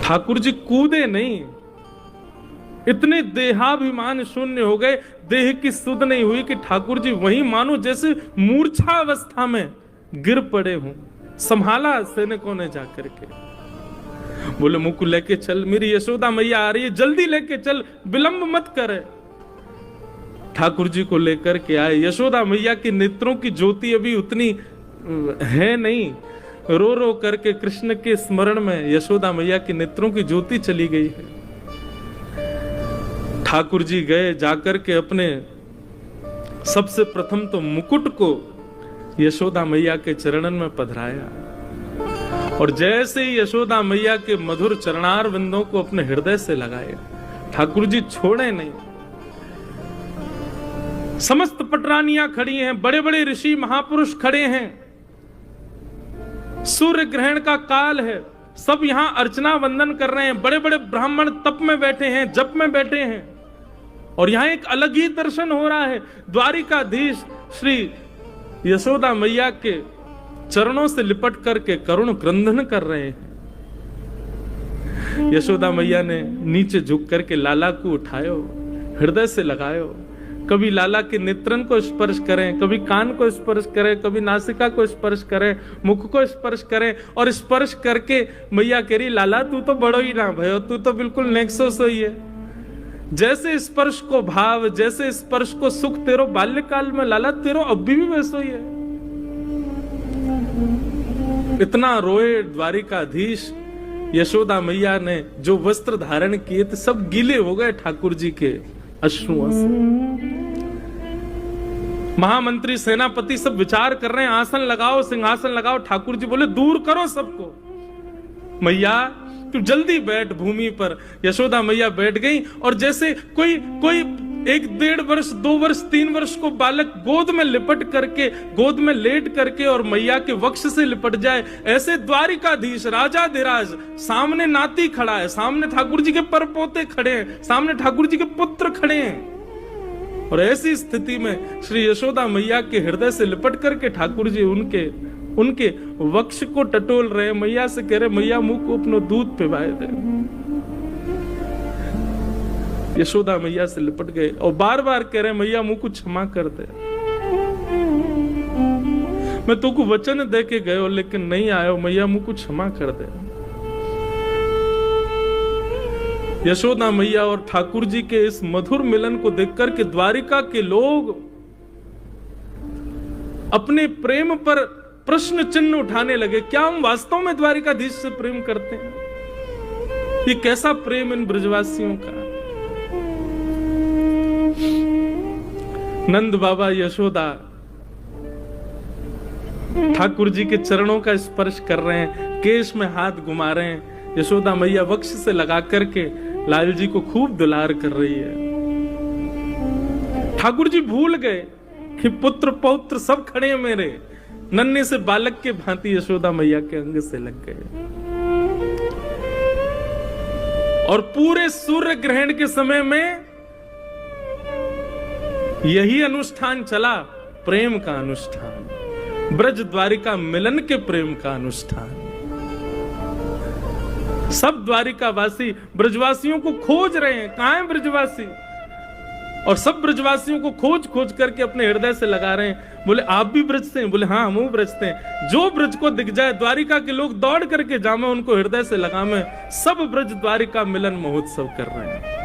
ठाकुर जी कूदे नहीं, इतने देहाभिमान शून्य हो गए, देह की सुध नहीं हुई कि ठाकुर जी वहीं मानो जैसे मूर्छा अवस्था में गिर पड़े हों। संभाला सैनिकों ने जाकर के, बोले मुझको लेके चल, मेरी यशोदा मैया आ रही है, जल्दी लेके चल, विलंब मत करे। ठाकुर जी को लेकर के आए। यशोदा मैया के नेत्रों की ज्योति अभी उतनी है नहीं, रो रो करके कृष्ण के स्मरण में यशोदा मैया के नेत्रों की ज्योति चली गई है। ठाकुर जी गए, जाकर के अपने सबसे प्रथम तो मुकुट को यशोदा मैया के चरणन में पधराया, और जैसे ही यशोदा मैया के मधुर चरणार बिंदों को अपने हृदय से लगाए, ठाकुर जी छोड़े नहीं। समस्त पटरानियां खड़ी हैं, बड़े बड़े ऋषि महापुरुष खड़े हैं, सूर्य ग्रहण का काल है, सब यहां अर्चना वंदन कर रहे हैं, बड़े बड़े ब्राह्मण तप में बैठे हैं, जप में बैठे हैं, और यहां एक अलग ही दर्शन हो रहा है। द्वारिकाधीश श्री यशोदा मैया के चरणों से लिपट करके करुण क्रंदन कर रहे हैं। यशोदा मैया ने नीचे झुक करके लाला को उठायो, हृदय से लगायो, कभी लाला के नेत्रन को स्पर्श करें, कभी कान को स्पर्श करें, कभी नासिका को स्पर्श करें, मुख को स्पर्श करें, और स्पर्श करके मैया कह रही लाला तू तो बड़ो ही ना भयो, तू तो बिल्कुल नेक्सो सोई है। जैसे स्पर्श को भाव, जैसे स्पर्श को सुख तेरो बाल्यकाल में, लाला तेरो अभी भी वैसो ही है। इतना रोए द्वारिकाधीश। यशोदा मैया ने जो वस्त्र धारण किए थे सब गीले हो गए ठाकुर जी के अश्रुओं से। महामंत्री सेनापति सब विचार कर रहे हैं, आसन लगाओ, सिंहासन लगाओ। ठाकुर जी बोले दूर करो सबको, मैया तू जल्दी बैठ भूमि पर। यशोदा मैया बैठ गई, और जैसे कोई 1-1.5 वर्ष, 2 वर्ष, 3 वर्ष को बालक गोद में लिपट करके, गोद में लेट करके और मैया के वक्ष से लिपट जाए, ऐसे द्वारिकाधीश राजाधिराज सामने नाती खड़ा है, सामने ठाकुर जी के परपोते खड़े हैं, सामने ठाकुर जी के पुत्र खड़े हैं, और ऐसी स्थिति में श्री यशोदा मैया के हृदय से लिपट करके ठाकुर जी उनके वक्ष को टटोल रहे। मैया से कह रहे मैया मुंह को अपना दूध पिवाए दे। यशोदा मैया से लिपट गए और बार बार कह रहे मैया मुंह को क्षमा कर दे, मैं तुमको वचन दे के गए हो लेकिन नहीं आयो, मैया मुंह को क्षमा कर दे। यशोदा मैया और ठाकुर जी के इस मधुर मिलन को देखकर के द्वारिका के लोग अपने प्रेम पर प्रश्न चिन्ह उठाने लगे। क्या हम वास्तव में द्वारिकाधीश से प्रेम करते हैं? ये कैसा प्रेम इन ब्रजवासियों का? नंद बाबा यशोदा ठाकुर जी के चरणों का स्पर्श कर रहे हैं, केश में हाथ घुमा रहे हैं। यशोदा मैया वक्ष से लगा करके लाल जी को खूब दुलार कर रही है। ठाकुर जी भूल गए कि पुत्र पौत्र सब खड़े हैं मेरे, नन्हे से बालक के भांति यशोदा मैया के अंग से लग गए। और पूरे सूर्य ग्रहण के समय में यही अनुष्ठान चला, प्रेम का अनुष्ठान, ब्रज द्वारिका मिलन के प्रेम का अनुष्ठान। सब द्वारिकावासी ब्रजवासियों को खोज रहे हैं, कहां है ब्रजवासी, और सब ब्रजवासियों को खोज खोज करके अपने हृदय से लगा रहे हैं। बोले आप भी ब्रज से हैं? बोले हाँ हम ब्रज से हैं। जो ब्रज को दिख जाए द्वारिका के लोग दौड़ करके जामे, उनको हृदय से लगामे। सब ब्रज द्वारिका मिलन महोत्सव कर रहे हैं।